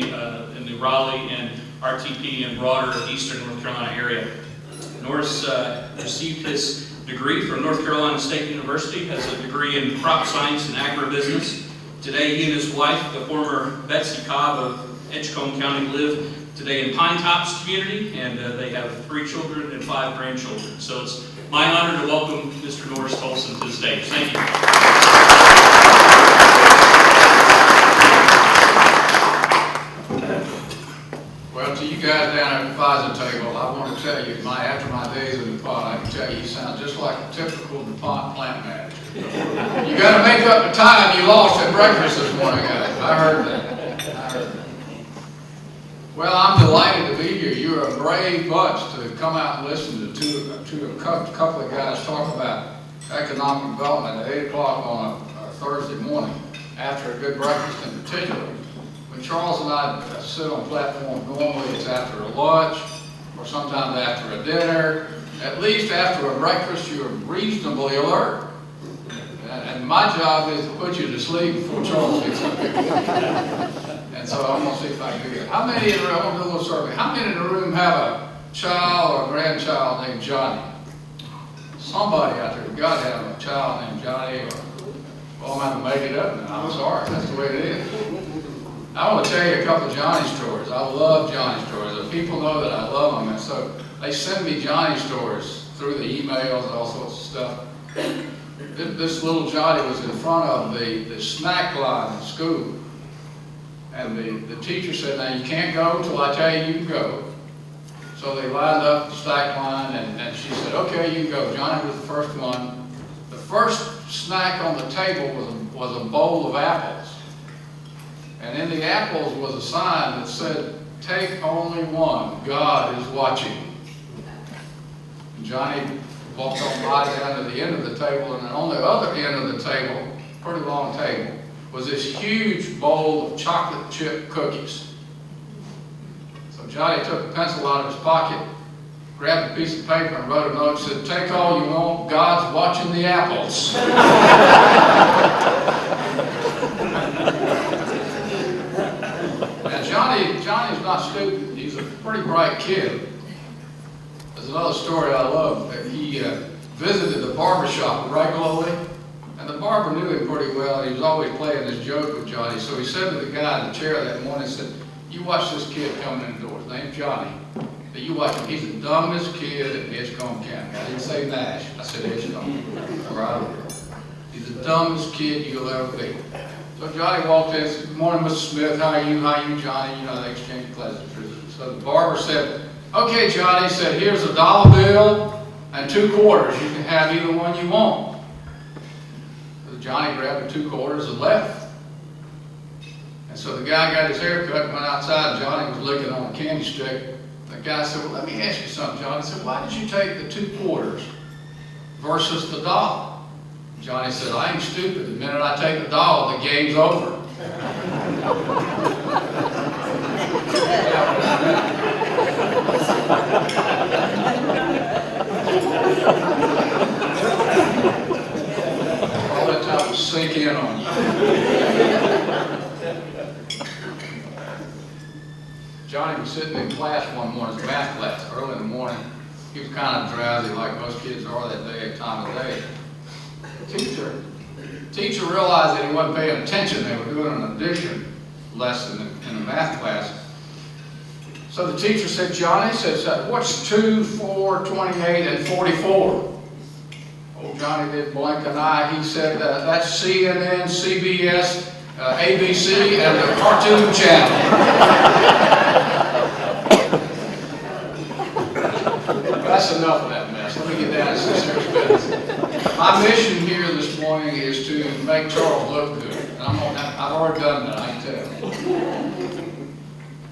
community in the Raleigh and RTP and broader eastern North Carolina area. Norris received his degree from North Carolina State University, has a degree in crop science and agribusiness. Today, he and his wife, the former Betsy Cobb of Edgecombe County, live today in Pine Tops community, and they have 3 children and 5 grandchildren. So it's my honor to welcome Mr. Norris Tolson to the stage. Thank you. Well, to you guys down at the FISA table, I want to tell you, after my days in DuPont, I can tell you sound just like a typical DuPont plant manager. You got to make up the time you lost at breakfast this morning, guys. I heard that. Well, I'm delighted to be here. You're a brave bunch to come out and listen to a couple of guys talk about economic development at 8 o'clock on a Thursday morning after a good breakfast in particular. When Charles and I sit on platforms, normally it's after a lunch or sometimes after a dinner. At least after a breakfast, you're reasonably alert. And my job is to put you to sleep before Charles gets up. And so I'm going to see if I can do that. How many in the room, I'm going to do a little survey. How many in the room have a child or a grandchild named Johnny? Somebody out there has got to have a child named Johnny. Well, I'm going to make it up now. I'm sorry. That's the way it is. I want to tell you a couple of Johnny stories. I love Johnny stories. The people know that I love them. And so they send me Johnny stories through the emails and all sorts of stuff. This little Johnny was in front of the snack line in school. And the teacher said, now you can't go until I tell you can go. So they lined up the snack line and she said, okay, you can go. Johnny was the first one. The first snack on the table was a bowl of apples. And in the apples was a sign that said, take only one, God is watching. And Johnny walked on by down to the end of the table, and on the other end of the table, pretty long table, was this huge bowl of chocolate chip cookies. So Johnny took a pencil out of his pocket, grabbed a piece of paper and wrote a note and said, take all you want, God's watching the apples. Now Johnny's not stupid. He's a pretty bright kid. There's another story I love. He visited the barber shop regularly, and the barber knew him pretty well. He was always playing this joke with Johnny. So he said to the guy in the chair that morning, he said, you watch this kid coming in the door. His name's Johnny. But you watch him. He's the dumbest kid in Edgecombe County. I didn't say Nash. I said Edgecombe. Right. He's the dumbest kid you'll ever be. So Johnny walked in and said, good morning, Mr. Smith. How are you? How are you, Johnny? You know, they exchanged pleasantries. So the barber said, okay, Johnny, said, here's a dollar bill and 2 quarters. You can have either one you want. So Johnny grabbed the 2 quarters and left. And so the guy got his hair cut and went outside, and Johnny was licking on a candy stick. The guy said, well, let me ask you something, Johnny. He said, why did you take the 2 quarters versus the dollar? Johnny said, I ain't stupid. The minute I take the dollar, the game's over. All that time will sink in on you. Johnny was sitting in class one morning, his math class, early in the morning. He was kind of drowsy like most kids are that day at time of day. Teacher realized that he wasn't paying attention. They were doing an addition lesson in the math class. So the teacher said, Johnny, said, what's 2, 4, 28, and 44? Old Johnny did blink an eye. He said, that's CNN, CBS, ABC, and the Cartoon Channel. That's enough of that mess. Let me get down to some serious business. My mission here this morning is to make Charles look good. And I've already done that, I can tell.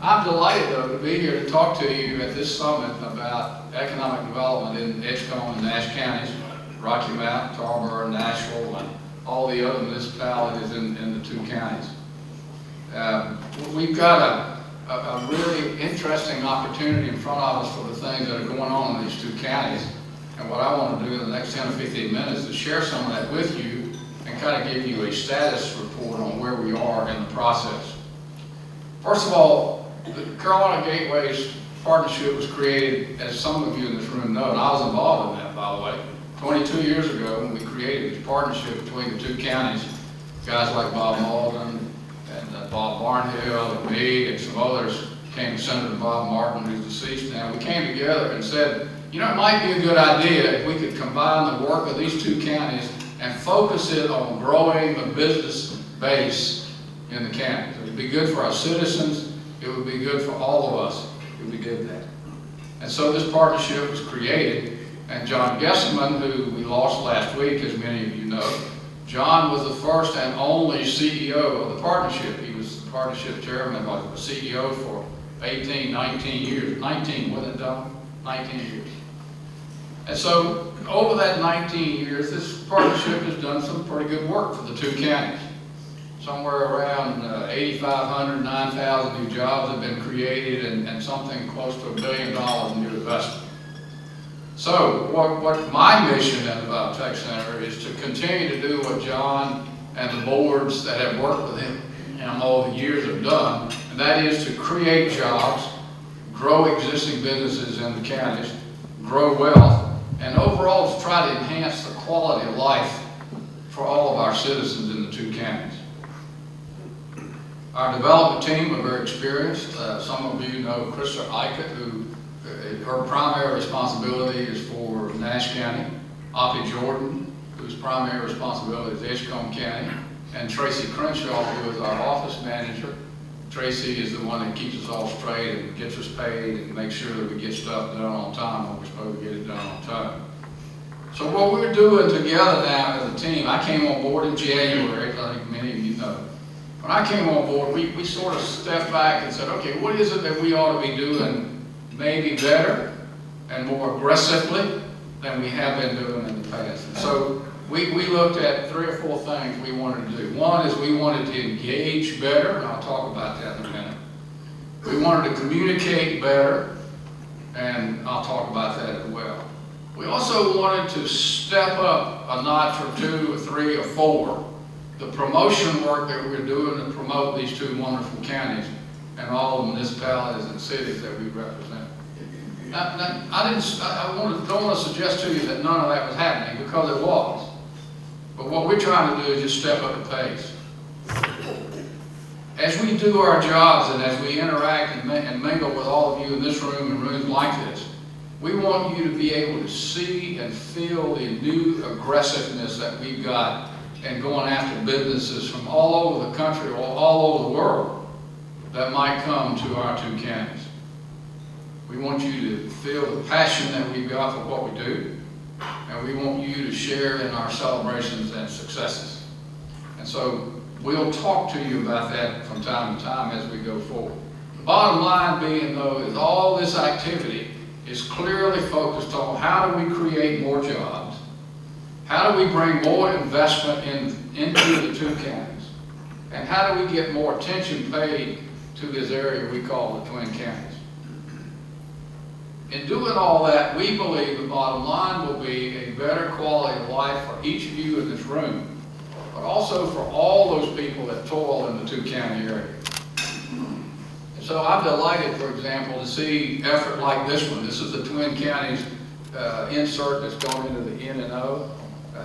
I'm delighted, though, to be here to talk to you at this summit about economic development in Edgecombe and Nash counties, Rocky Mount, Tarboro, Nashville, and all the other municipalities in the 2 counties. We've got a really interesting opportunity in front of us for the things that are going on in these 2 counties. And what I want to do in the next 10 or 15 minutes is share some of that with you and kind of give you a status report on where we are in the process. First of all, the Carolina Gateways Partnership was created, as some of you in this room know, and I was involved in that, by the way, 22 years ago when we created this partnership between the two counties. Guys like Bob Malden and Bob Barnhill and me and some others came to Senator Bob Martin, who's deceased now. We came together and said, you know, it might be a good idea if we could combine the work of these two counties and focus it on growing the business base in the counties. It would be good for our citizens. It would be good for all of us if we did that. And so this partnership was created, and John Gesselman, who we lost last week, as many of you know, John was the first and only CEO of the partnership. He was the partnership chairman, like the CEO for 18, 19 years. 19, wasn't it, Don? 19 years. And so over that 19 years, this partnership has done some pretty good work for the two counties. Somewhere around 8,500, 9,000 new jobs have been created, and something close to $1 billion in new investment. So what my mission at the Biotech Center is to continue to do what John and the boards that have worked with him all the years have done, and that is to create jobs, grow existing businesses in the counties, grow wealth, and overall to try to enhance the quality of life for all of our citizens in the two counties. Our development team are very experienced. Some of you know Krista Eichert, who her primary responsibility is for Nash County, Oppie Jordan, whose primary responsibility is Edgecombe County, and Tracy Crenshaw, who is our office manager. Tracy is the one that keeps us all straight and gets us paid and makes sure that we get stuff done on time when we're supposed to get it done on time. So what we're doing together now as a team, I came on board in January, I think many of you know. When I came on board, we sort of stepped back and said, okay, what is it that we ought to be doing maybe better and more aggressively than we have been doing in the past? And so we looked at 3 or 4 things we wanted to do. One is we wanted to engage better, and I'll talk about that in a minute. We wanted to communicate better, and I'll talk about that as well. We also wanted to step up a notch or 2 or 3 or 4 the promotion work that we're doing to promote these two wonderful counties and all the municipalities and cities that we represent. Now, don't want to suggest to you that none of that was happening, because it was. But what we're trying to do is just step up the pace. As we do our jobs and as we interact and mingle with all of you in this room and rooms like this, we want you to be able to see and feel the new aggressiveness that we've got and going after businesses from all over the country or all over the world that might come to our two counties. We want you to feel the passion that we've got for what we do, and we want you to share in our celebrations and successes. And so we'll talk to you about that from time to time as we go forward. The bottom line being, though, is all this activity is clearly focused on how do we create more jobs, how do we bring more investment into the two counties, and how do we get more attention paid to this area we call the Twin Counties. In doing all that, we believe the bottom line will be a better quality of life for each of you in this room, but also for all those people that toil in the two-county area. And so I'm delighted, for example, to see effort like this one. This is the Twin Counties insert that's going into the N&O.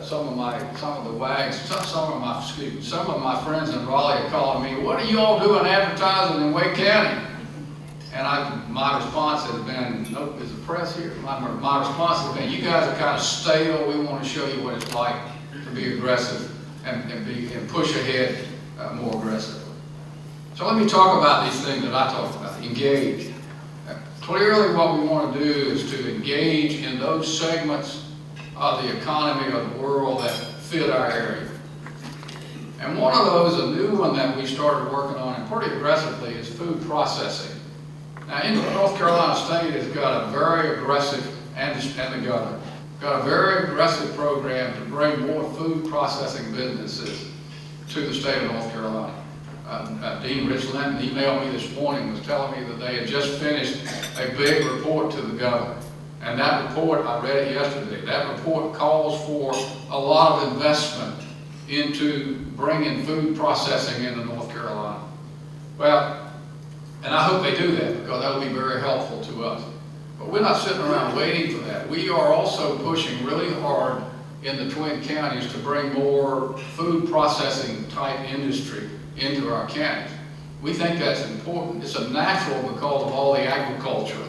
Some of my friends in Raleigh are calling me, what are you all doing advertising in Wake County? And my response has been, nope, is the press here? My response has been, you guys are kind of stale. We want to show you what it's like to be aggressive and push ahead more aggressively. So let me talk about these things that I talked about. Engage. Clearly what we want to do is to engage in those segments of the economy of the world that fit our area. And one of those, a new one that we started working on and pretty aggressively, is food processing. Now, North Carolina State has got a very aggressive, and the governor, got a very aggressive program to bring more food processing businesses to the state of North Carolina. Dean Rich Linton emailed me this morning, was telling me that they had just finished a big report to the governor. And that report, I read it yesterday, that report calls for a lot of investment into bringing food processing into North Carolina. Well, And I hope they do that, because that will be very helpful to us. But we're not sitting around waiting for that. We are also pushing really hard in the Twin Counties to bring more food processing type industry into our counties. We think that's important. It's a natural because of all the agriculture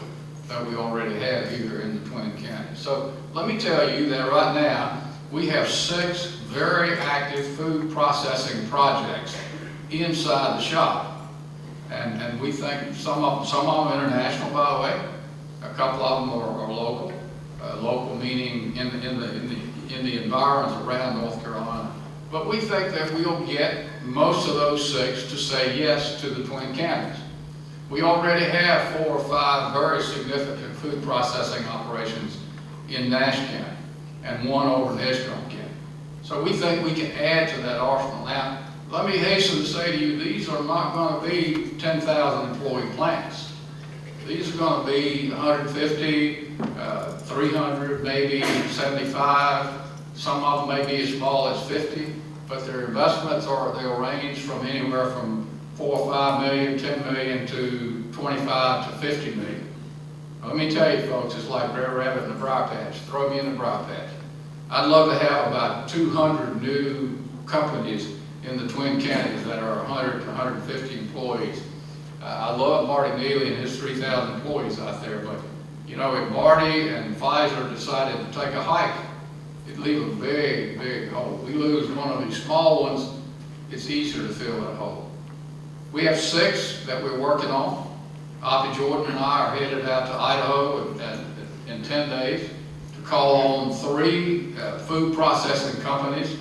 that we already have here in the Twin Counties. So let me tell you that right now, we have 6 very active food processing projects inside the shop. And we think some of them international, by the way. A couple of them are local. Local meaning in the environs around North Carolina. But we think that we'll get most of those 6 to say yes to the Twin Counties. We already have 4 or 5 very significant food processing operations in Nash County and 1 over in Edgecombe County. So we think we can add to that arsenal. Now, let me hasten to say to you, these are not going to be 10,000 employee plants. These are going to be 150, 300, maybe 75. Some of them may be as small as 50, but their investments they'll range from anywhere from 4 or 5 million, 10 million to 25 to 50 million. Let me tell you folks, it's like Brer Rabbit in the briar patch. Throw me in the briar patch. I'd love to have about 200 new companies in the Twin Counties that are 100 to 150 employees. I love Marty Neely and his 3,000 employees out there, but you know, if Marty and Pfizer decided to take a hike, it'd leave a big, big hole. We lose one of these small ones, it's easier to fill that hole. We have 6 that we're working on. Oppie Jordan and I are headed out to Idaho in 10 days to call on 3 food processing companies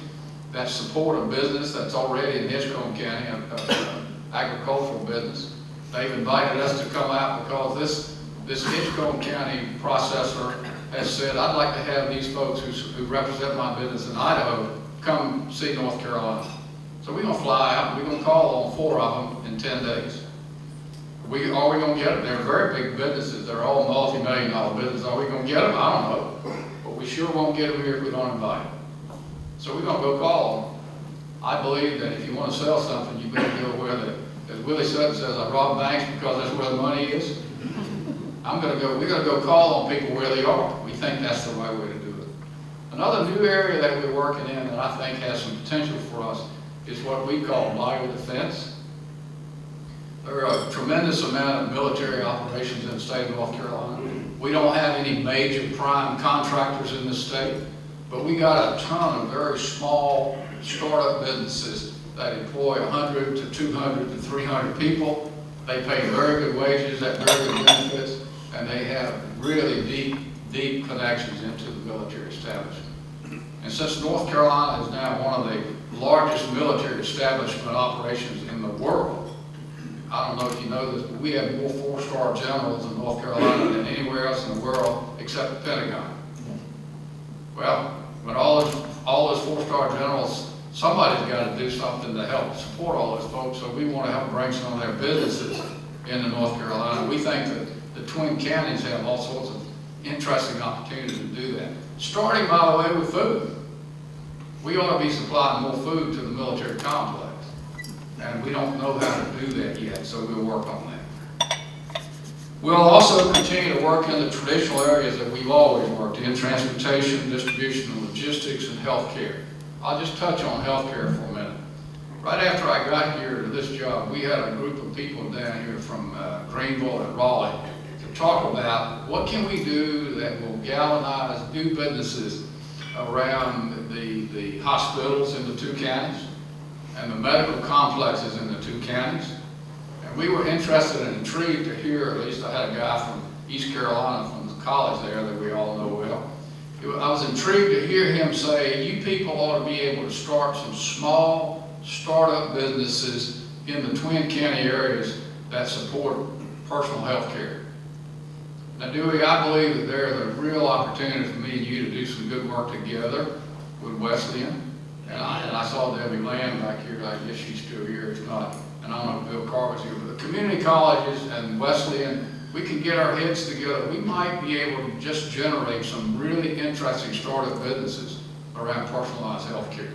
that support a business that's already in Edgecombe County, an agricultural business. They've invited us to come out because this Edgecombe County processor has said, I'd like to have these folks who represent my business in Idaho come see North Carolina. So we're going to fly out, and we're going to call on 4 of them in 10 days. Are we going to get them? They're very big businesses. They're all multi-million-dollar businesses. Are we going to get them? I don't know. But we sure won't get them here if we don't invite them. So we're going to go call them. I believe that if you want to sell something, you better go where as Willie Sutton says, I rob banks because that's where the money is. We're going to go call on people where they are. We think that's the right way to do it. Another new area that we're working in that I think has some potential for us is what we call biodefense. There are a tremendous amount of military operations in the state of North Carolina. We don't have any major prime contractors in the state, but we got a ton of very small startup businesses that employ 100 to 200 to 300 people. They pay very good wages, have very good benefits, and they have really deep connections into the military establishment. And since North Carolina is now one of the largest military establishment operations in the world, I don't know if you know this, but we have more 4-star generals in North Carolina than anywhere else in the world except the Pentagon. Well, when all those 4-star generals, somebody's got to do something to help support all those folks, so we want to help bring some of their businesses into North Carolina. We think that the Twin Counties have all sorts of interesting opportunities to do that. Starting, by the way, with food. We ought to be supplying more food to the military complex. And we don't know how to do that yet, so we'll work on that. We'll also continue to work in the traditional areas that we've always worked in: transportation, distribution, and logistics, and healthcare. I'll just touch on healthcare for a minute. Right after I got here to this job, we had a group of people down here from Greenville and Raleigh to talk about what can we do that will galvanize new businesses around the hospitals in the 2 counties and the medical complexes in the 2 counties. And we were interested and intrigued to hear, at least I had a guy from East Carolina from the college there that we all know well. I was intrigued to hear him say, you people ought to be able to start some small startup businesses in the Twin County areas that support personal health care. Now, Dewey, I believe that there's a real opportunity for me and you to do some good work together with Wesleyan. And I saw Debbie Lamb back here. I guess she's still here. If not, and I don't know if Bill Carver's here. But the community colleges and Wesleyan, we can get our heads together. We might be able to just generate some really interesting startup businesses around personalized health care.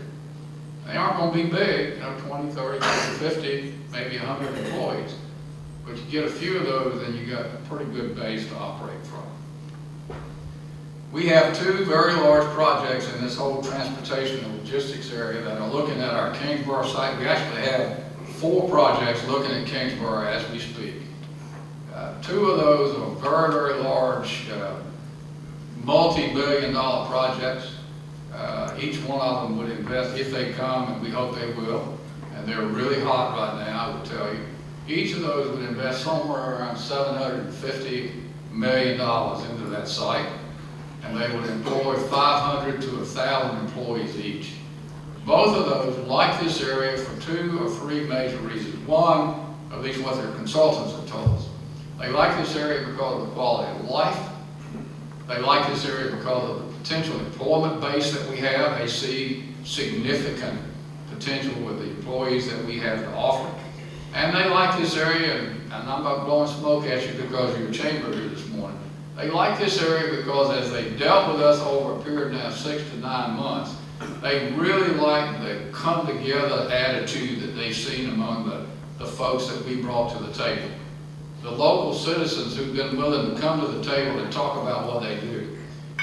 They aren't going to be big, 20, 30, 40, 50, maybe 100 employees. but you get a few of those and you got a pretty good base to operate from. We have two very large projects in this whole transportation and logistics area that are looking at our Kingsborough site. We actually have 4 projects looking at Kingsborough as we speak. 2 of those are very, very large, multi-billion-dollar projects. Each one of them would invest, if they come, and we hope they will, and they're really hot right now, I will tell you. Each of those would invest somewhere around $750 million into that site, and they would employ 500 to 1,000 employees each. Both of those like this area for 2 or 3 major reasons. One, at least what their consultants have told us. They like this area because of the quality of life. They like this area because of the potential employment base that we have. They see significant potential with the employees that we have to offer. And they like this area, and I'm not blowing smoke at you because of your chamber here this morning. They like this area because as they dealt with us over a period now of 6 to 9 months, they really like the come together attitude that they've seen among the folks that we brought to the table. The local citizens who've been willing to come to the table and talk about what they do.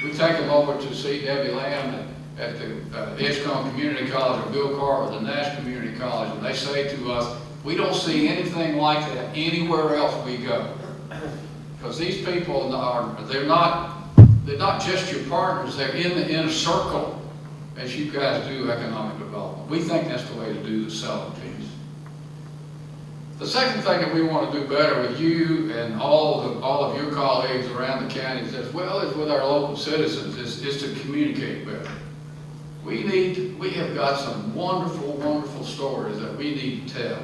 We take them over to see Debbie Lamb at the Edgecombe Community College, or Bill Carver at the Nash Community College, and they say to us, we don't see anything like that anywhere else we go. Because these people they're not just your partners, they're in the inner circle as you guys do economic development. We think that's the way to do the selling piece. The second thing that we want to do better with you and all of your colleagues around the counties, as well as with our local citizens, is to communicate better. We have got some wonderful, wonderful stories that we need to tell.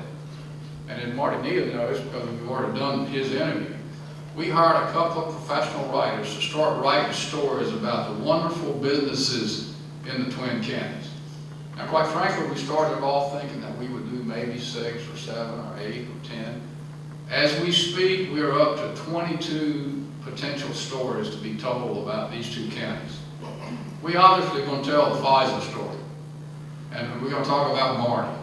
And then Marty Neal knows, because we've already done his interview, we hired a couple of professional writers to start writing stories about the wonderful businesses in the Twin Counties. Now, quite frankly, we started off thinking that we would do maybe 6 or 7 or 8 or 10. As we speak, we are up to 22 potential stories to be told about these 2 counties. We obviously are going to tell the Pfizer story, and we're going to talk about Marty.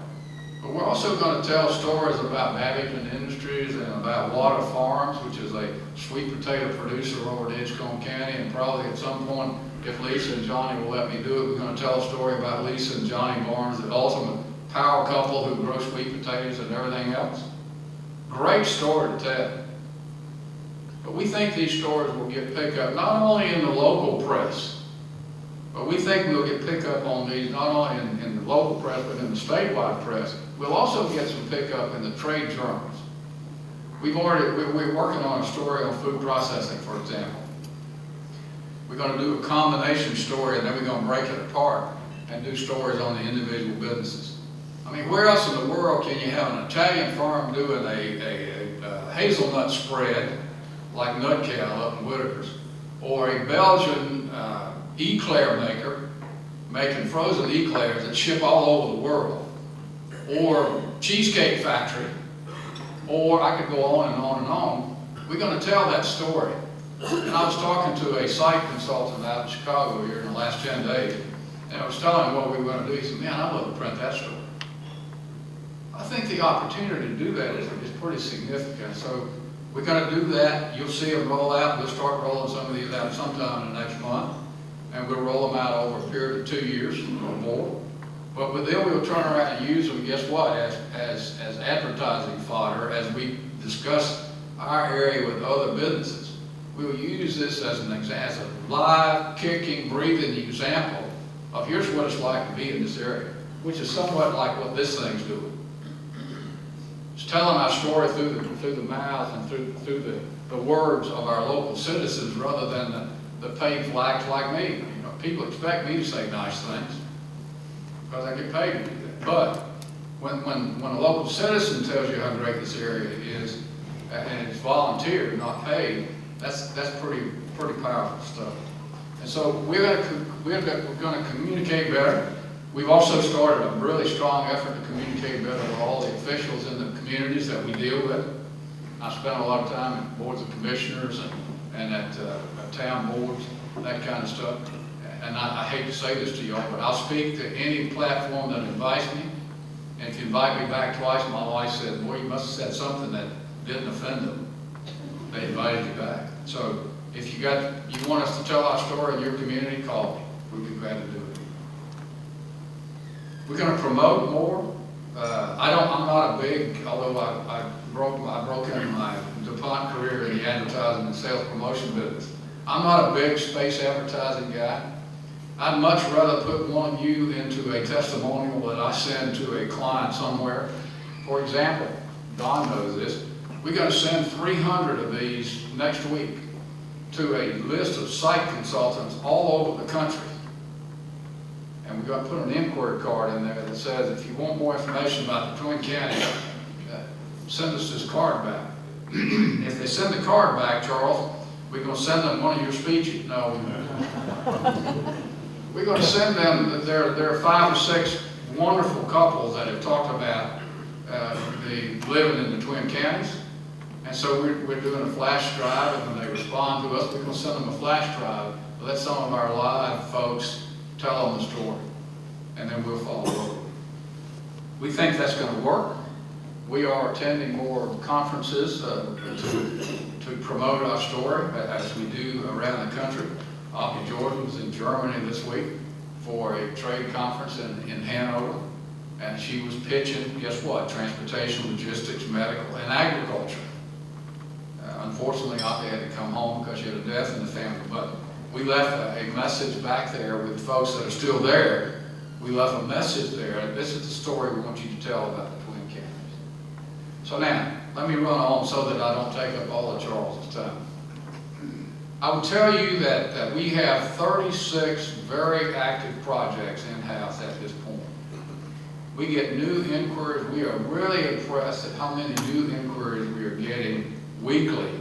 But we're also going to tell stories about Babington Industries and about Water Farms, which is a sweet potato producer over in Edgecombe County, and probably at some point, if Lisa and Johnny will let me do it, we're going to tell a story about Lisa and Johnny Barnes, the ultimate power couple who grow sweet potatoes and everything else. Great story to tell. But we think these stories will get picked up not only in the local press, but we think we'll get picked up on these not only in the local press, but in the statewide press. We'll also get some pickup in the trade journals. We're working on a story on food processing, for example. We're going to do a combination story, and then we're going to break it apart and do stories on the individual businesses. I mean, where else in the world can you have an Italian farm doing a hazelnut spread like Nutcal up in Whitaker's, or a Belgian eclair maker making frozen eclairs that ship all over the world, or Cheesecake Factory, or I could go on and on and on. We're going to tell that story. And I was talking to a site consultant out in Chicago here in the last 10 days, and I was telling him what we were going to do. He said, man, I'd love to print that story. I think the opportunity to do that is pretty significant. So we're going to do that. You'll see them roll out. We'll start rolling some of these out sometime in the next month, and we'll roll them out over a period of 2 years or more. But then we'll turn around and use them, guess what, as advertising fodder as we discuss our area with other businesses. We'll use this as a live, kicking, breathing example of here's what it's like to be in this area, which is somewhat like what this thing's doing. It's telling our story through the mouth and through the words of our local citizens rather than the paid flags like me. You know, people expect me to say nice things because I get paid to do that. But when a local citizen tells you how great this area is, and it's volunteer, not paid, that's pretty powerful stuff. And so we're going to communicate better. We've also started a really strong effort to communicate better with all the officials in the communities that we deal with. I spent a lot of time at boards of commissioners and at town boards, that kind of stuff. And I hate to say this to y'all, but I'll speak to any platform that invites me. And if you invite me back twice, my wife said, boy, you must have said something that didn't offend them, they invited you back. So if you want us to tell our story in your community, call me. We'd be glad to do it. We're going to promote more. I'm not a big, although I broke into my DuPont career in the advertising and sales promotion business. I'm not a big space advertising guy. I'd much rather put one of you into a testimonial that I send to a client somewhere. For example, Don knows this, we're going to send 300 of these next week to a list of site consultants all over the country. And we're going to put an inquiry card in there that says, if you want more information about the Twin Counties, send us this card back. If they send the card back, Charles, we're going to send them one of your speeches. No, we're going to send them, there are 5 or 6 wonderful couples that have talked about the living in the Twin Counties. And so we're doing a flash drive, and when they respond to us, we're going to send them a flash drive. Let some of our live folks tell them the story, and then we'll follow up. We think that's going to work. We are attending more conferences to promote our story, as we do around the country. Oppie Jordan was in Germany this week for a trade conference in Hanover, and she was pitching, guess what, transportation, logistics, medical, and agriculture. Unfortunately, Oppie had to come home because she had a death in the family, but we left a message back there with folks that are still there. We left a message there. This is the story we want you to tell about the Twin Counties. So now, let me run on so that I don't take up all of Charles's time. I will tell you that we have 36 very active projects in-house at this point. We get new inquiries. We are really impressed at how many new inquiries we are getting weekly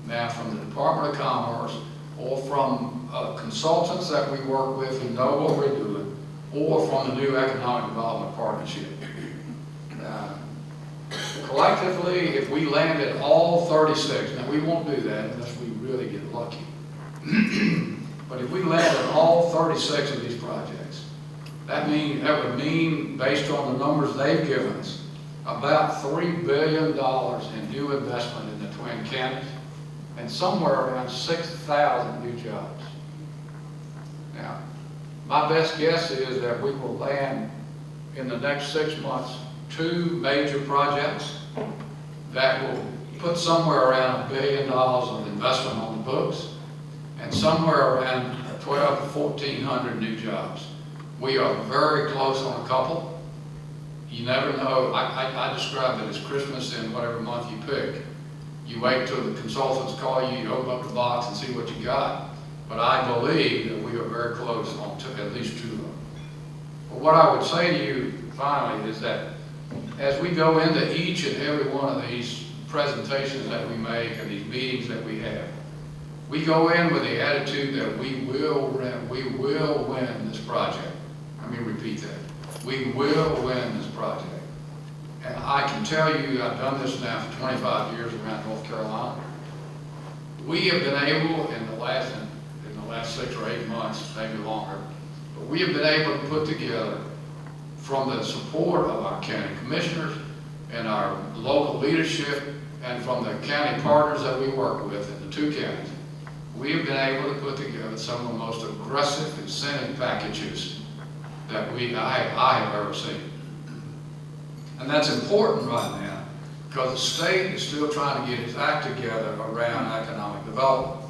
now from the Department of Commerce, or from consultants that we work with who know what we're doing, or from the new Economic Development Partnership. Collectively, if we landed all 36, now we won't do that unless we really get lucky, but if we landed all 36 of these projects, that would mean, based on the numbers they've given us, about $3 billion in new investment in the Twin Counties, and somewhere around 6,000 new jobs. Now, my best guess is that we will land in the next 6 months 2 major projects that will put somewhere around $1 billion of investment on the books, and somewhere around 1,200 to 1,400 new jobs. We are very close on a couple. You never know. I describe it as Christmas in whatever month you pick. You wait till the consultants call you, you open up the box and see what you got. But I believe that we are very close on at least 2 of them. But what I would say to you finally is that as we go into each and every one of these presentations that we make and these meetings that we have, we go in with the attitude that we will win this project. Let me repeat that. We will win this project. And I can tell you, I've done this now for 25 years around North Carolina. We have been able, in the last 6 or 8 months, maybe longer, but we have been able to put together, from the support of our county commissioners and our local leadership, and from the county partners that we work with in the 2 counties, we have been able to put together some of the most aggressive incentive packages that I have ever seen. And that's important right now because the state is still trying to get its act together around economic development.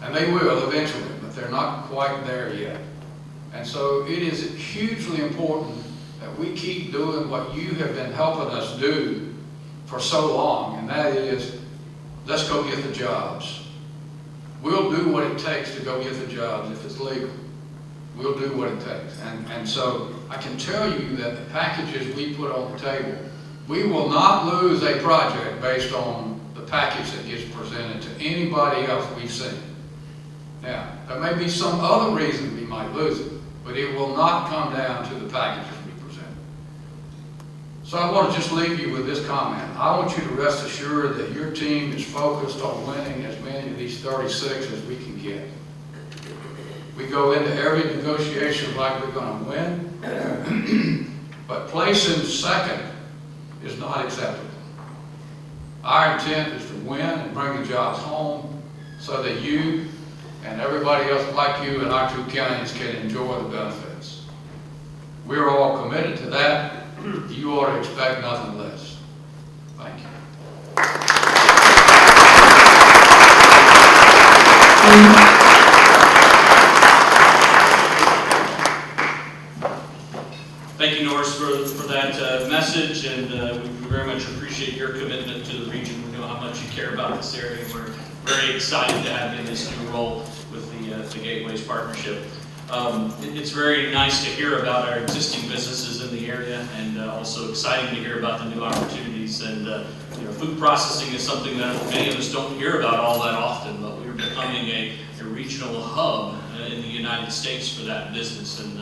And they will eventually, but they're not quite there yet. And so it is hugely important that we keep doing what you have been helping us do for so long, and that is, let's go get the jobs. We'll do what it takes to go get the jobs if it's legal. We'll do what it takes. And so I can tell you that the packages we put on the table, we will not lose a project based on the package that gets presented to anybody else we've seen. Now, there may be some other reason we might lose it, but it will not come down to the packages we present. So I want to just leave you with this comment. I want you to rest assured that your team is focused on winning as many of these 36 as we can get. We go into every negotiation like we're going to win, but placing second is not acceptable. Our intent is to win and bring the jobs home so that you and everybody else like you in our two counties can enjoy the benefits. We're all committed to that. You ought to expect nothing less. Thank you. Thank you, Norris, for that message, and we very much appreciate your commitment to the region. We know how much you care about this area. We're very excited to have you in this new role with the Gateways Partnership. It's very nice to hear about our existing businesses in the area, and also exciting to hear about the new opportunities. And food processing is something that many of us don't hear about all that often, but we're becoming a regional hub in the United States for that business. And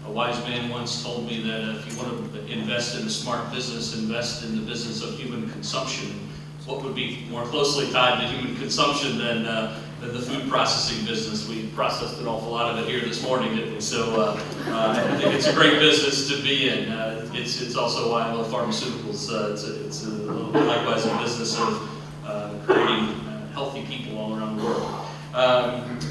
a wise man once told me that if you want to invest in a smart business, invest in the business of human consumption. What would be more closely tied to human consumption than the food processing business? We processed an awful lot of it here this morning, didn't we? So I think it's a great business to be in. It's also why I love pharmaceuticals. It's likewise a business of creating healthy people all around the world.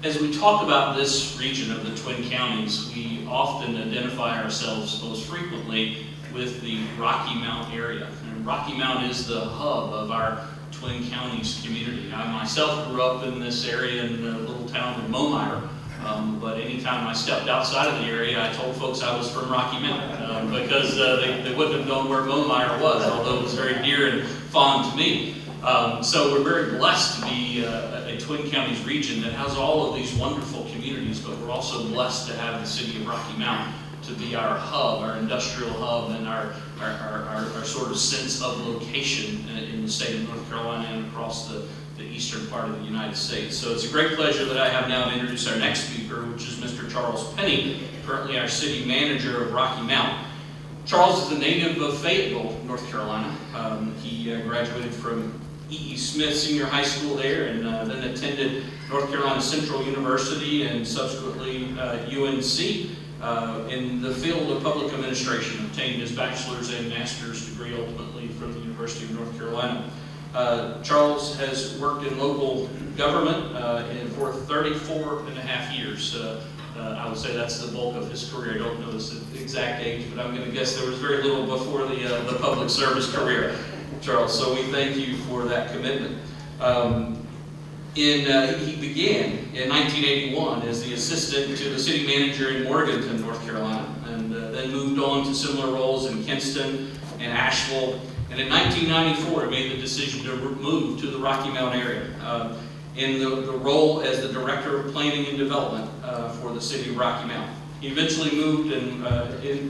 As we talk about this region of the Twin Counties, we often identify ourselves most frequently with the Rocky Mount area. And Rocky Mount is the hub of our Twin Counties community. I myself grew up in this area in a little town of Momire, but anytime I stepped outside of the area, I told folks I was from Rocky Mount because they wouldn't have known where Momire was, although it was very dear and fond to me. So we're very blessed to be a Twin Counties region that has all of these wonderful communities, but we're also blessed to have the city of Rocky Mount to be our hub, our industrial hub, and our sort of sense of location in the state of North Carolina and across the eastern part of the United States. So it's a great pleasure that I have now to introduce our next speaker, which is Mr. Charles Penny, currently our city manager of Rocky Mount. Charles is a native of Fayetteville, North Carolina. He graduated from E.E. Smith Senior High School there, and then attended North Carolina Central University and subsequently UNC in the field of public administration. Obtained his bachelor's and master's degree ultimately from the University of North Carolina. Charles has worked in local government for 34 and a half years. I would say that's the bulk of his career. I don't know his exact age, but I'm going to guess there was very little before the public service career, Charles. So we thank you for that commitment. He began in 1981 as the assistant to the city manager in Morganton, North Carolina, and then moved on to similar roles in Kinston and Asheville. And in 1994, he made the decision to move to the Rocky Mount area in the role as the Director of Planning and Development for the city of Rocky Mount. He eventually moved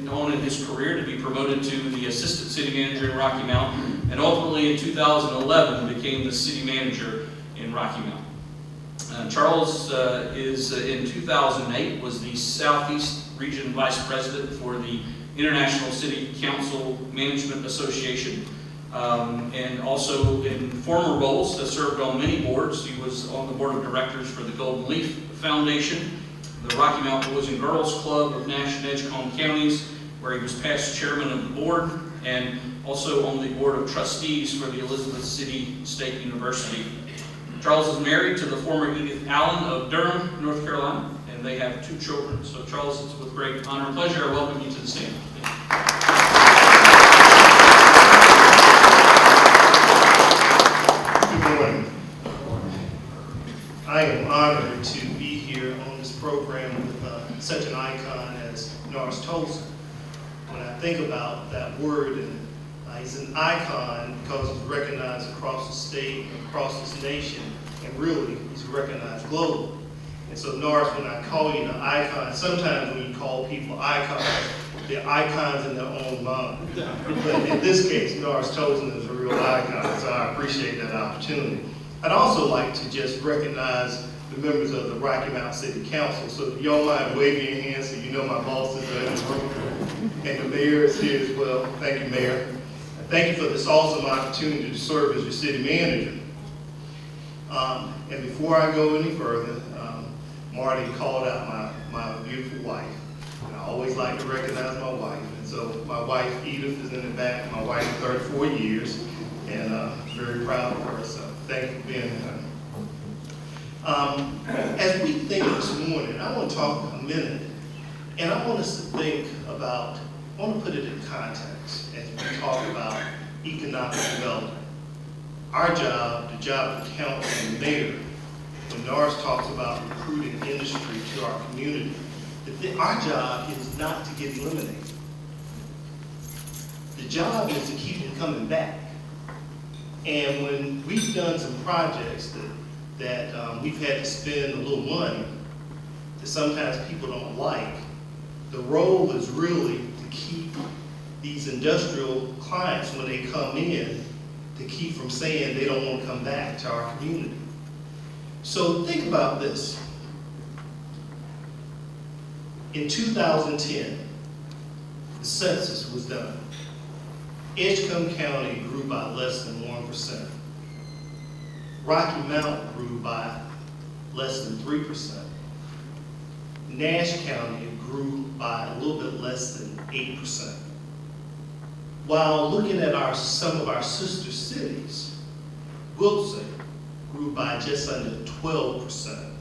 on in his career to be promoted to the Assistant City Manager in Rocky Mount, and ultimately in 2011 became the City Manager in Rocky Mount. Charles in 2008 was the Southeast Region Vice President for the International City Council Management Association, and also in former roles served on many boards. He was on the board of directors for the Golden Leaf Foundation, the Rocky Mount Boys and Girls Club of Nash and Edgecombe counties, where he was past chairman of the board, and also on the board of trustees for the Elizabeth City State University. Charles is married to the former Edith Allen of Durham, North Carolina, and they have 2 children. So Charles, it's with great honor and pleasure I welcome you to the stand. Good morning. I am honored to be here on this program with such an icon as Norris Tolson. When I think about that word, he's an icon because he's recognized across the state and across this nation, and really he's recognized globally. And so Norris, when I call you the icon, sometimes when you call people icons, they're icons in their own mind. But in this case, Norris Tolson is a real icon, so I appreciate that opportunity. I'd also like to just recognize the members of the Rocky Mount City Council. So if you don't mind waving your hands so you know my bosses are in the room. And the mayor is here as well. Thank you, Mayor. And thank you for this awesome opportunity to serve as your city manager. And before I go any further, Marty called out my beautiful wife. And I always like to recognize my wife. And so my wife, Edith, is in the back. My wife of 34 years. and very proud of her, so thank you for being here. As we think this morning, I want to talk a minute, and I want us to think about, I want to put it in context as we talk about economic development. Our job, the job of council and mayor, when Norris talks about recruiting industry to our community, our job is not to get eliminated. The job is to keep them coming back. And when we've done some projects that we've had to spend a little money that sometimes people don't like, the role is really to keep these industrial clients, when they come in, to keep from saying they don't want to come back to our community. So think about this. In 2010, the census was done. Edgecombe County grew by less than 1%. Rocky Mount grew by less than 3%. Nash County grew by a little bit less than 8%. While looking at some of our sister cities, Wilson grew by just under 12%.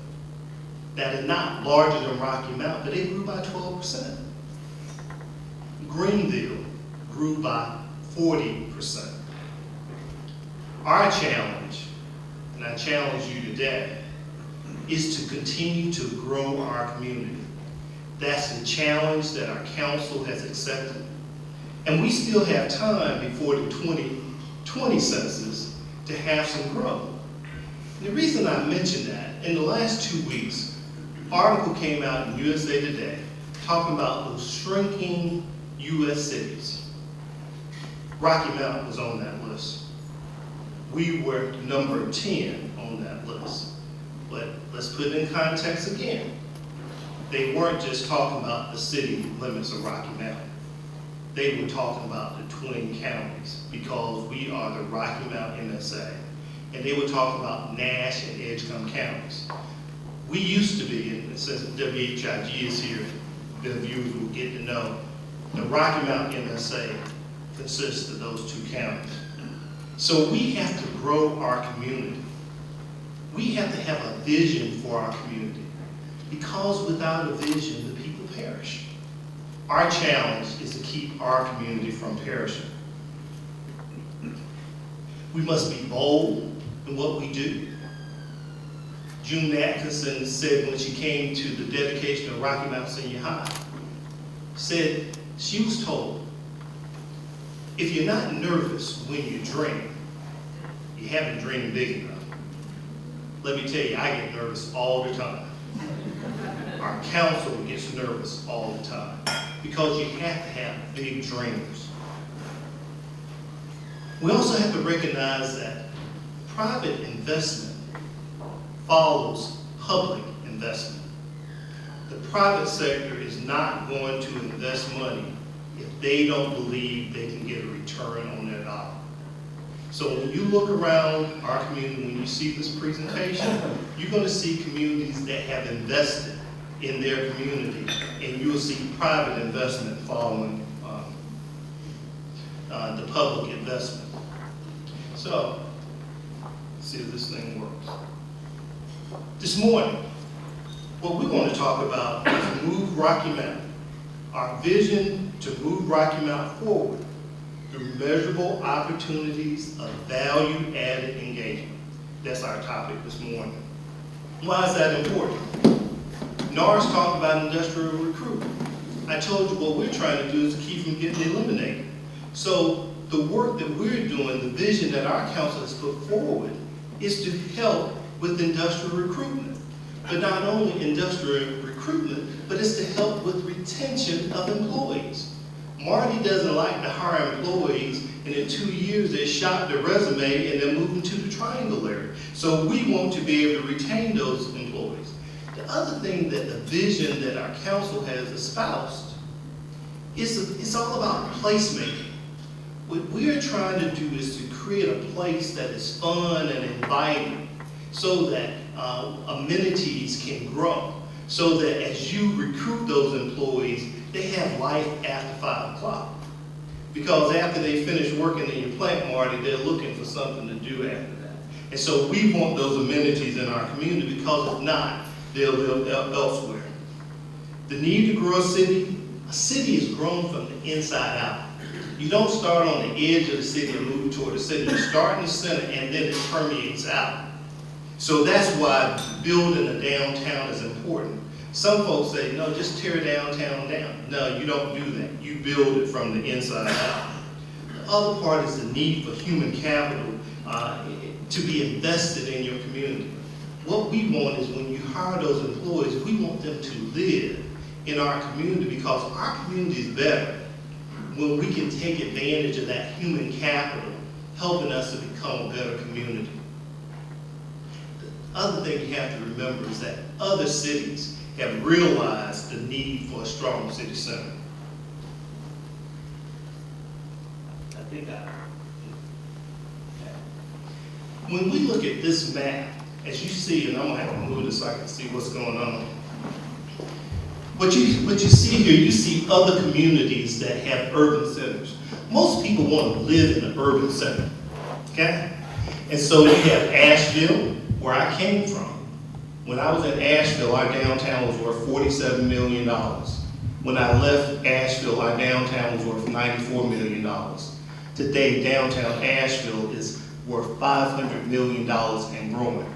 That is not larger than Rocky Mount, but they grew by 12%. Greenville grew by 40%. Our challenge, and I challenge you today, is to continue to grow our community. That's the challenge that our council has accepted. And we still have time before the 2020 census to have some growth. And the reason I mention that, in the last 2 weeks, an article came out in USA Today talking about those shrinking U.S. cities. Rocky Mount was on that list. We were number 10 on that list. But let's put it in context again. They weren't just talking about the city limits of Rocky Mount. They were talking about the Twin Counties, because we are the Rocky Mount MSA. And they were talking about Nash and Edgecombe counties. We used to be, and since WHIG is here, the viewers will get to know, the Rocky Mount MSA consists of those 2 counties. So we have to grow our community. We have to have a vision for our community, because without a vision, the people perish. Our challenge is to keep our community from perishing. We must be bold in what we do. June Atkinson said when she came to the dedication of Rocky Mount Senior High, said she was told, if you're not nervous when you dream, you haven't dreamed big enough. Let me tell you, I get nervous all the time. Our council gets nervous all the time, because you have to have big dreams. We also have to recognize that private investment follows public investment. The private sector is not going to invest money if they don't believe they can get a return on their dollar. So when you look around our community, when you see this presentation, you're going to see communities that have invested in their community, and you'll see private investment following the public investment. So, let's see if this thing works. This morning, what we want to talk about is Move Rocky Mount, our vision to move Rocky Mount forward through measurable opportunities of value-added engagement. That's our topic this morning. Why is that important? Norris talked about industrial recruitment. I told you what we're trying to do is to keep from getting eliminated. So the work that we're doing, the vision that our council has put forward, is to help with industrial recruitment. But not only industrial recruitment, but it's to help with retention of employees. Marty doesn't like to hire employees, and in 2 years they shop their resume and they're moving to the triangle area. So we want to be able to retain those employees. The other thing that the vision that our council has espoused is it's all about placemaking. What we're trying to do is to create a place that is fun and inviting, so that amenities can grow, so that as you recruit those employees, they have life after 5 o'clock. Because after they finish working in your plant, Marty, they're looking for something to do after that. And so we want those amenities in our community, because if not, they'll live elsewhere. The need to grow a city is grown from the inside out. You don't start on the edge of the city and move toward the city. You start in the center and then it permeates out. So that's why building a downtown is important. Some folks say, no, just tear downtown down. No, you don't do that. You build it from the inside out. The other part is the need for human capital to be invested in your community. What we want is when you hire those employees, we want them to live in our community, because our community is better when we can take advantage of that human capital, helping us to become a better community. The other thing you have to remember is that other cities have realized the need for a strong city center. When we look at this map, as you see, and I'm gonna have to move this so I can see what's going on. What you see here, you see other communities that have urban centers. Most people want to live in an urban center, okay? And so you have Asheville, where I came from. When I was in Asheville, our downtown was worth $47 million. When I left Asheville, our downtown was worth $94 million. Today, downtown Asheville is worth $500 million and growing.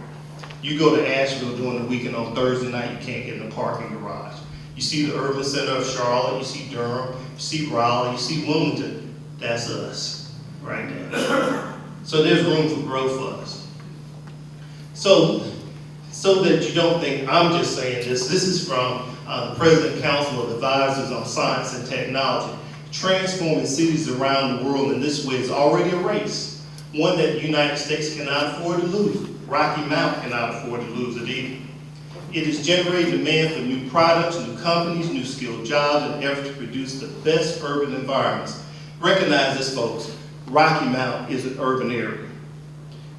You go to Asheville during the weekend on Thursday night, you can't get in the parking garage. You see the urban center of Charlotte, you see Durham, you see Raleigh, you see Wilmington. That's us, right there. So there's room for growth for us. So that you don't think I'm just saying this is from the President Council of Advisors on Science and Technology. Transforming cities around the world in this way is already a race, one that the United States cannot afford to lose. Rocky Mount cannot afford to lose it either. It is generating demand for new products, new companies, new skilled jobs, and effort to produce the best urban environments. Recognize this, folks. Rocky Mount is an urban area.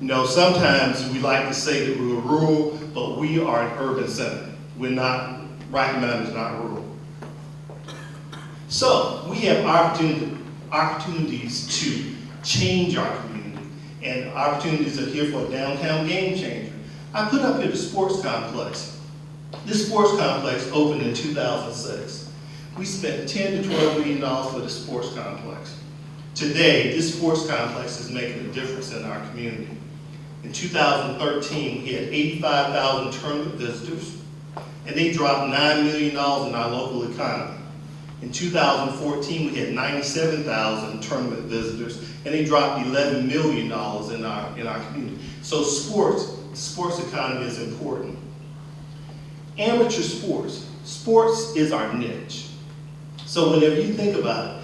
You know, sometimes we like to say that we're rural, but we are an urban center. We're not, Rocky Mount is not rural. So we have opportunities to change our community, and opportunities are here for a downtown game changer. I put up here the sports complex. This sports complex opened in 2006. We spent $10 to $12 million for the sports complex. Today, this sports complex is making a difference in our community. In 2013, we had 85,000 tournament visitors, and they dropped $9 million in our local economy. In 2014, we had 97,000 tournament visitors, and they dropped $11 million in our community. So sports economy is important. Amateur sports is our niche. So whenever you think about it,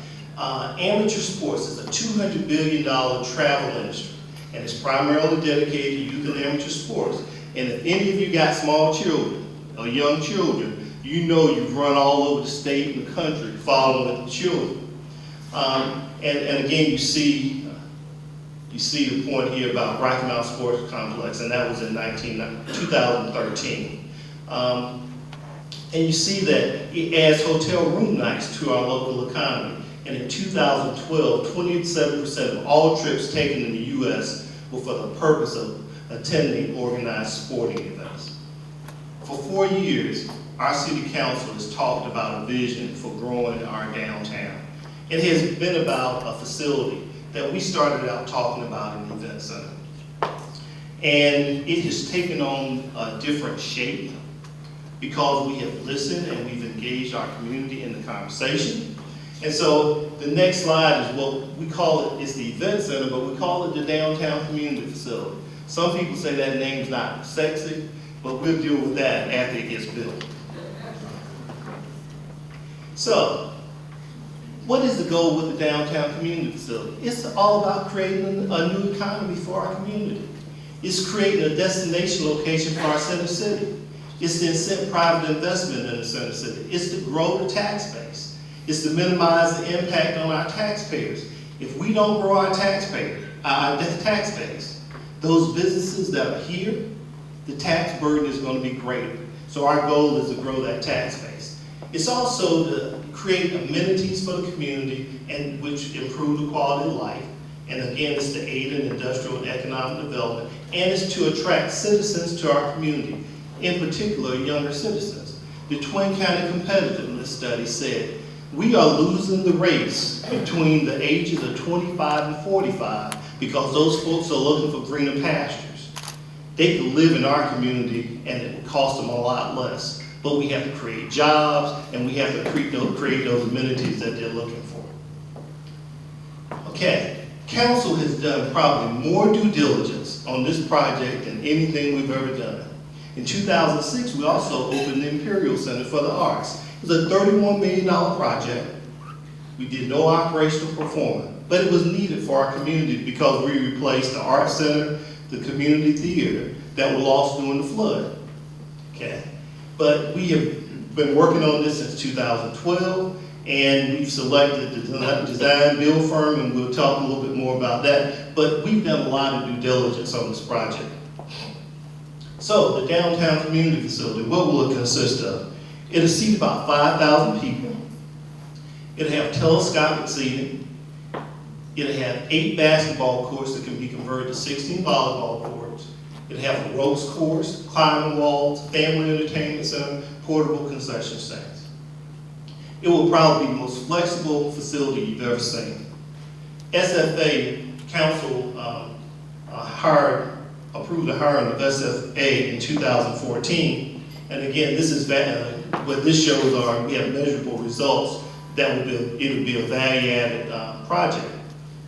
amateur sports is a $200 billion travel industry, and it's primarily dedicated to youth and amateur sports. And if any of you got small children or young children, you know you've run all over the state and the country following with the children. And again, you see the point here about Rocky Mount Sports Complex, and that was in 2013. And you see that it adds hotel room nights to our local economy. And in 2012, 27% of all trips taken in the U.S. were for the purpose of attending organized sporting events. For 4 years, our city council has talked about a vision for growing our downtown. It has been about a facility that we started out talking about in the event center. And it has taken on a different shape because we have listened and we've engaged our community in the conversation. And so the next slide is what we call it, it's the event center, but we call it the downtown community facility. Some people say that name's not sexy, but we'll deal with that after it gets built. So, what is the goal with the downtown community facility? It's all about creating a new economy for our community. It's creating a destination location for our center city. It's to incent private investment in the center city. It's to grow the tax base. It's to minimize the impact on our taxpayers. If we don't grow our tax base, those businesses that are here, the tax burden is going to be greater. So our goal is to grow that tax base. It's also to create amenities for the community and which improve the quality of life. And again, it's to aid in industrial and economic development, and it's to attract citizens to our community, in particular younger citizens. The Twin County Competitiveness Study said, we are losing the race between the ages of 25 and 45 because those folks are looking for greener pastures. They can live in our community and it will cost them a lot less. But we have to create jobs and we have to create those amenities that they're looking for. Okay, council has done probably more due diligence on this project than anything we've ever done. In 2006, we also opened the Imperial Center for the Arts. It was a $31 million project. We did no operational performance, but it was needed for our community because we replaced the Art Center, the community theater that were lost during the flood. Okay, but we have been working on this since 2012, and we've selected the design build firm, and we'll talk a little bit more about that, but we've done a lot of due diligence on this project. So the downtown community facility, what will it consist of? It'll seat about 5,000 people. It'll have telescopic seating. It'll have 8 basketball courts that can be converted to 16 volleyball courts. It'll have a ropes course, climbing walls, family entertainment center, portable concession stands. It will probably be the most flexible facility you've ever seen. SFA Council approved the hiring of SFA in 2014. And again, this is what this shows are we have measurable results that will be, it'll be a value-added project.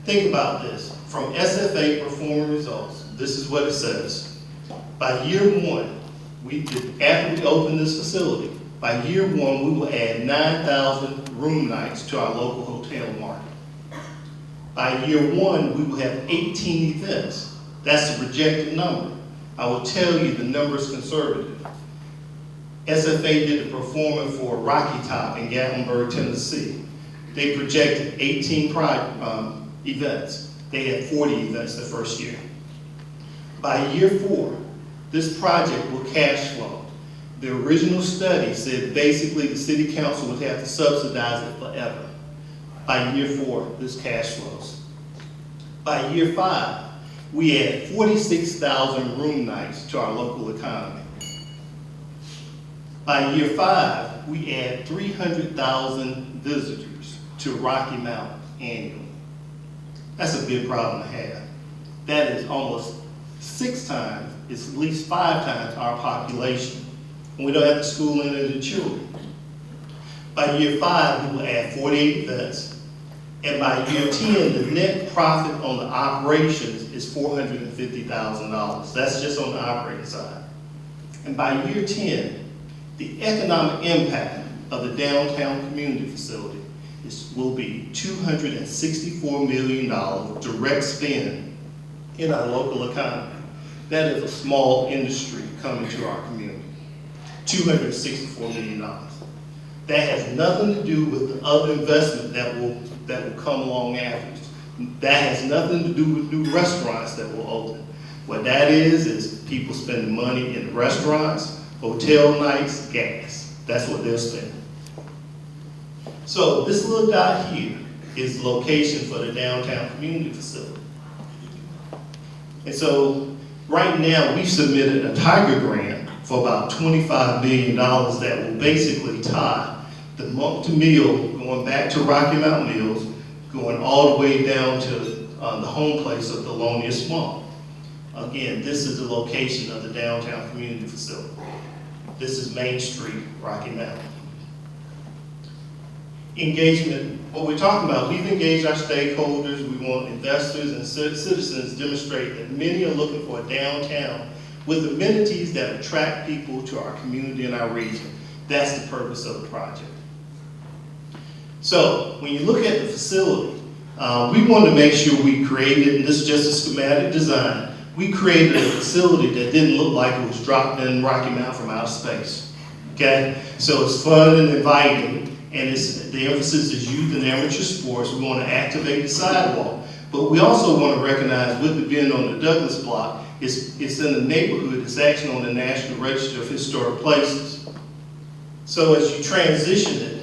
Think about this. From SFA performing results, this is what it says. By year 1, after we open this facility, by year 1, we will add 9,000 room nights to our local hotel market. By year 1, we will have 18 events. That's the projected number. I will tell you the number is conservative. SFA did the performance for Rocky Top in Gatlinburg, Tennessee. They projected 18 events. They had 40 events the first year. By year 4, this project will cash flow. The original study said basically the city council would have to subsidize it forever. By year 4, this cash flows. By year 5, we add 46,000 room nights to our local economy. By year 5, we add 300,000 visitors to Rocky Mountain annually. That's a big problem to have. That is almost 6 times, it's at least 5 times our population. And we don't have to school any of the children. By year 5, we will add 48 events. And by year 10, the net profit on the operations is $450,000. That's just on the operating side. And by year 10, the economic impact of the downtown community facility will be $264 million direct spend in our local economy. That is a small industry coming to our community. $264 million. That has nothing to do with the other investment that will come along afterwards. That has nothing to do with new restaurants that will open. What that is people spending money in restaurants, hotel nights, gas. That's what they're spending. So this little dot here is the location for the downtown community facility. And so right now we've submitted a Tiger grant for about $25 million that will basically tie the Moncton Mill going back to Rocky Mountain Mills, going all the way down to the home place of Thelonious Monk. Again, this is the location of the downtown community facility. This is Main Street, Rocky Mountain. Engagement, what we're talking about, we've engaged our stakeholders. We want investors and citizens to demonstrate that many are looking for a downtown with amenities that attract people to our community and our region. That's the purpose of the project. So when you look at the facility, we wanted to make sure we created, and this is just a schematic design, we created a facility that didn't look like it was dropped in Rocky Mountain from outer space. Okay? So it's fun and inviting, and the emphasis is youth and amateur sports. We want to activate the sidewalk. But we also want to recognize, with it being on the Douglas block, it's in a neighborhood that's actually on the National Register of Historic Places. So as you transition it,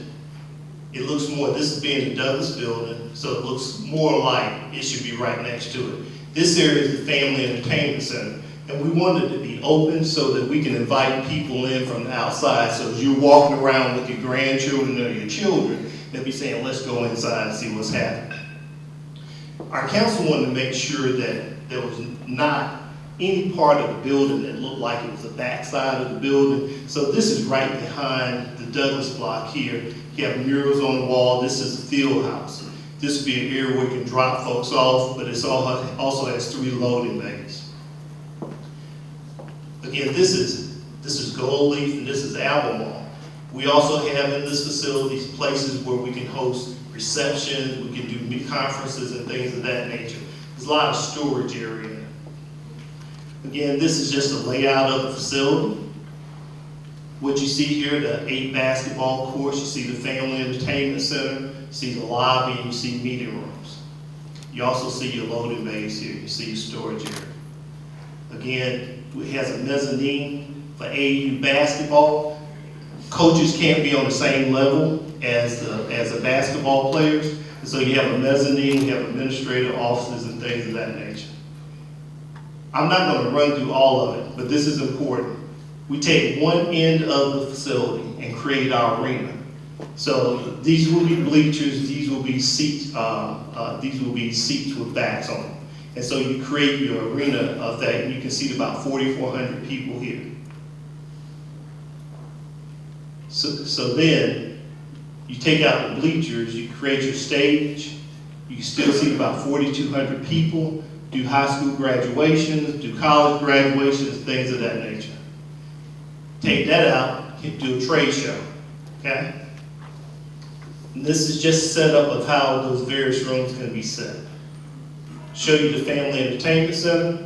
It looks more, this is being the Douglas building, so it looks more like it should be right next to it. This area is the Family Entertainment Center, and we wanted it to be open so that we can invite people in from the outside. So as you're walking around with your grandchildren or your children, they'll be saying, let's go inside and see what's happening. Our council wanted to make sure that there was not any part of the building that looked like it was the backside of the building. So this is right behind the Douglas block here. You have murals on the wall. This is the field house. This would be an area where we can drop folks off, but it also has 3 loading bays. Again, this is Gold Leaf and this is Albemarle. We also have in this facility places where we can host receptions, we can do conferences and things of that nature. There's a lot of storage area. Again, this is just a layout of the facility. What you see here, the 8 basketball courts, you see the Family Entertainment Center, you see the lobby, and you see meeting rooms. You also see your loading bays here, you see your storage area. Again, it has a mezzanine for AAU basketball. Coaches can't be on the same level as the basketball players, and so you have a mezzanine, you have administrative offices and things of that nature. I'm not going to run through all of it, but this is important. We take one end of the facility and create our arena. So these will be bleachers, these will be seats with backs on them. And so you create your arena of that, and you can seat about 4,400 people here. So then you take out the bleachers, you create your stage, you can still seat about 4,200 people, do high school graduations, do college graduations, things of that nature. Take that out, do a trade show, okay? And this is just a setup of how those various rooms can be set. Show you the Family Entertainment Center.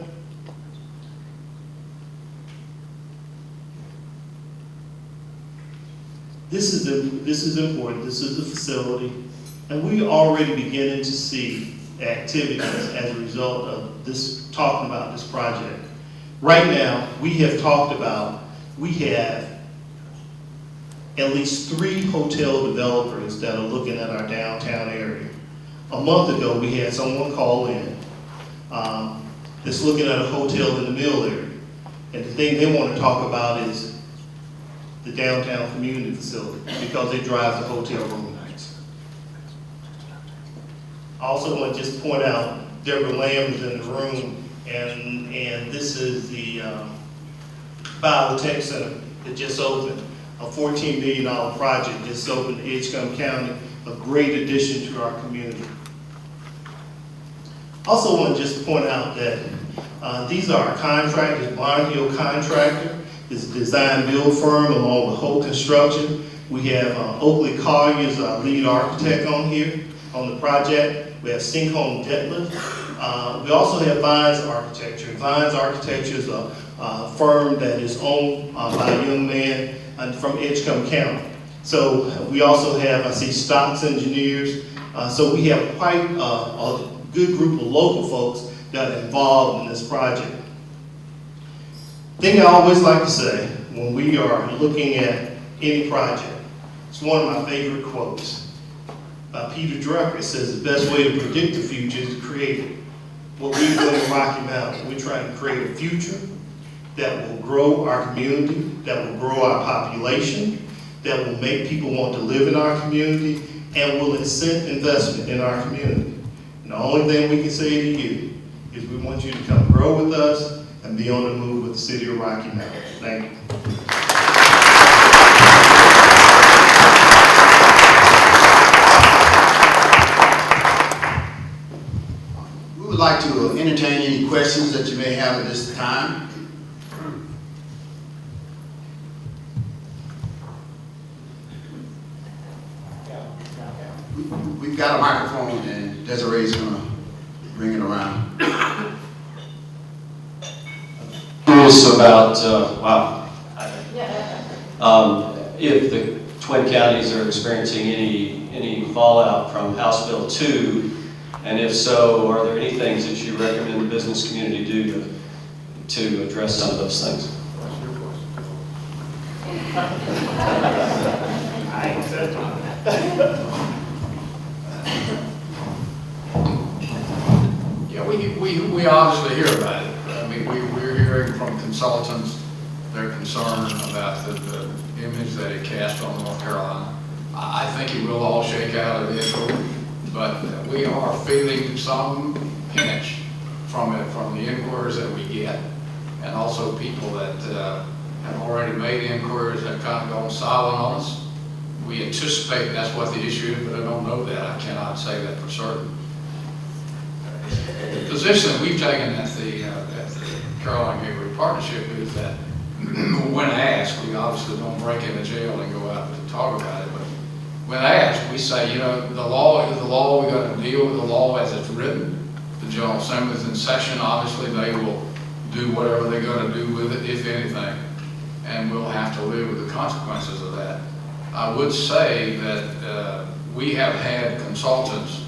This is important, this is the facility, and we are already beginning to see activities as a result of this, talking about this project. Right now, we have at least 3 hotel developers that are looking at our downtown area. A month ago, we had someone call in that's looking at a hotel in the Mill area. And the thing they want to talk about is the downtown community facility because they drive the hotel room nights. I also want to just point out Deborah Lamb is in the room, and this is the Biotech Center that just opened. A $14 million project just opened in Edgecombe County, a great addition to our community. Also want to just point out that these are our contractors. Barnhill Contractor is a design build firm along with Holt Construction. We have Oakley Collier as our lead architect on here on the project. We have Sinkhome Detlef. We also have Vines Architecture. Vines Architecture is a firm that is owned by a young man from Edgecombe County. So we also have, I see, Stocks Engineers. So we have quite a good group of local folks that are involved in this project. Thing I always like to say when we are looking at any project, it's one of my favorite quotes by Peter Drucker. It says the best way to predict the future is to create it. What we're doing in Rocky Mountain, we're trying to create a future that will grow our community, that will grow our population, that will make people want to live in our community, and will incent investment in our community. And the only thing we can say to you is we want you to come grow with us and be on the move with the city of Rocky Mountain. Thank you. We would like to entertain any questions that you may have at this time. We've got a microphone and Desiree's going to bring it around. Curious about, if the Twin Counties are experiencing any fallout from House Bill 2, and if so, are there any things that you recommend the business community do to address some of those things? I ain't said it. Yeah, we obviously hear about it. I mean, we're hearing from consultants, they're concerned about the image that it casts on North Carolina. I think it will all shake out eventually, but we are feeling some pinch from it, from the inquiries that we get, and also people that have already made inquiries have kind of gone silent on us. We anticipate that's what the issue is, but I don't know that. I cannot say that for certain. The position that we've taken at the Caroline Gateway Partnership is that when asked, we obviously don't break into jail and go out to talk about it, but when asked, we say, you know, the law is the law, we got to deal with the law as it's written. The General Assembly's in session, obviously they will do whatever they're going to do with it, if anything, and we'll have to live with the consequences of that. I would say that we have had consultants,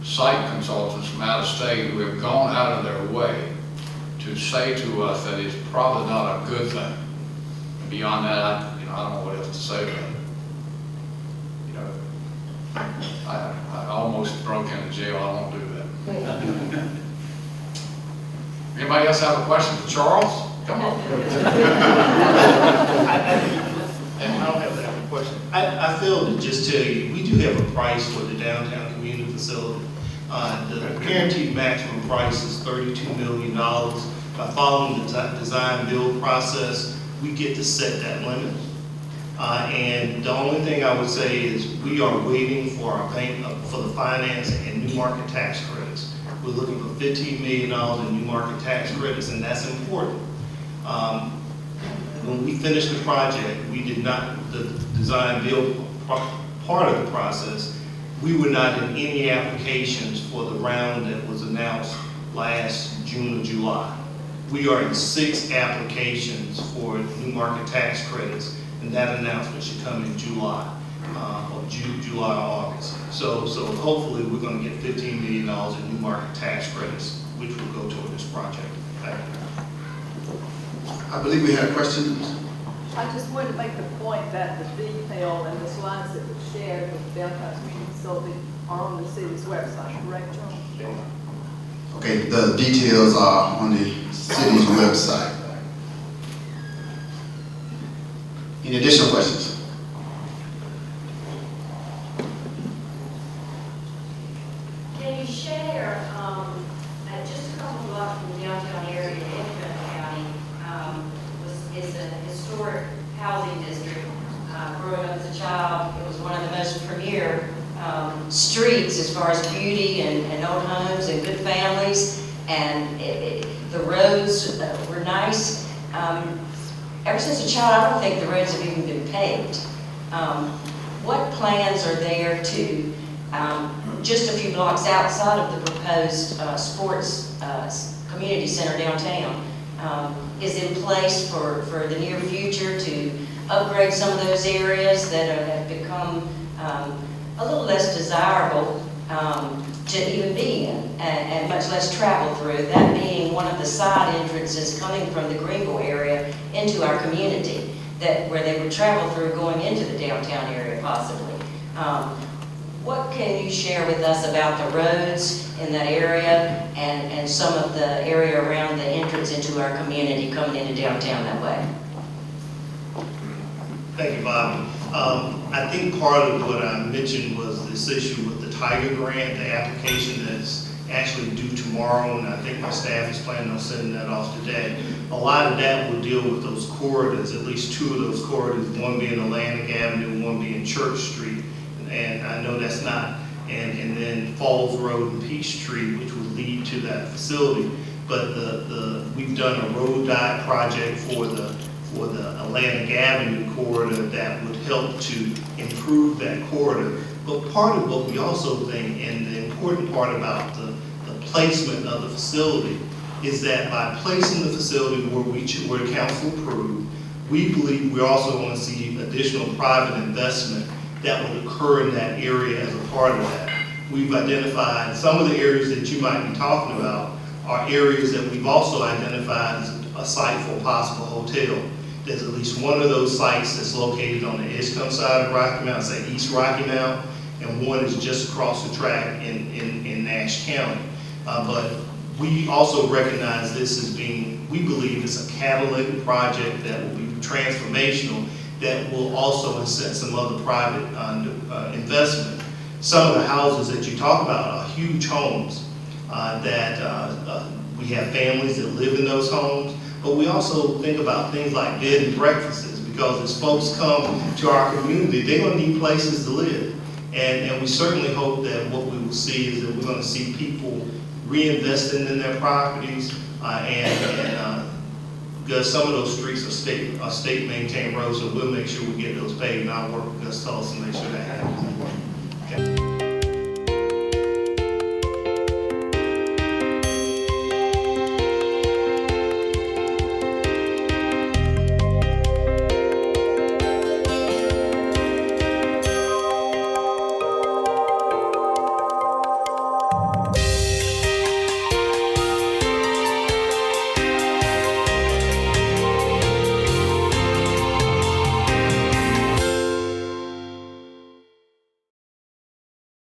site consultants from out of state who have gone out of their way to say to us that it's probably not a good thing. And beyond that, I don't know what else to say about it. You know, I almost broke into jail. I won't do that. Anybody else have a question for Charles? Come on. And I don't have that question. I failed to just tell you, we do have a price for the downtown community facility. The guaranteed maximum price is $32 million. By following the design build process, we get to set that limit. And the only thing I would say is we are waiting for our bank for the financing and new market tax credits. We're looking for $15 million in new market tax credits, and that's important. When we finished the project, we did not, the design build part of the process, we were not in any applications for the round that was announced last June or July. We are in 6 applications for new market tax credits, and that announcement should come in July, or July or August. So hopefully we're going to get $15 million in new market tax credits, which will go toward this project. Thank you. I believe we had a question. I just wanted to make the point that the detail and the slides that were shared with the downtown community facility are on the city's website, correct, John? Okay, the details are on the city's website. Any additional questions? Can you share, at just a couple blocks from the downtown area in Benton County, is a historic housing district. Growing up as a child, it was one of the most premier streets as far as beauty and old homes and good families, and the roads were nice. Ever since a child, I don't think the roads have even been paved. What plans are there to, just a few blocks outside of the proposed sports community center downtown, is in place for the near future to upgrade some of those areas that have become a little less desirable to even be in, and much less travel through, that being one of the side entrances coming from the Greenville area into our community, where they would travel through going into the downtown area possibly. What can you share with us about the roads in that area and some of the area around the entrance into our community coming into downtown that way? Thank you, Bob. I think part of what I mentioned was this issue with the Tiger Grant, the application that's actually due tomorrow, and I think my staff is planning on sending that off today. A lot of that will deal with those corridors, at least 2 of those corridors, one being Atlantic Avenue and one being Church Street. And I know that's not, and then Falls Road and Peachtree, which would lead to that facility. But we've done a road dot project for the Atlantic Avenue corridor that would help to improve that corridor. But part of what we also think, and the important part about the placement of the facility, is that by placing the facility where council approved, we believe we also want to see additional private investment that would occur in that area as a part of that. We've identified some of the areas that you might be talking about are areas that we've also identified as a site for a possible hotel. there's at least one of those sites that's located on the Edgecombe side of Rocky Mount, say East Rocky Mount, and one is just across the track in Nash County. But we also recognize this as being, we believe it's a catalytic project that will be transformational, that will also incent some other private investment. Some of the houses that you talk about are huge homes that we have families that live in those homes, but we also think about things like bed and breakfasts, because as folks come to our community, they're going to need places to live. And we certainly hope that what we will see is that we're going to see people reinvesting in their properties, because some of those streets are state maintained roads, so we'll make sure we get those paved, and I'll work with Gus Tullis to make sure that happens. Okay.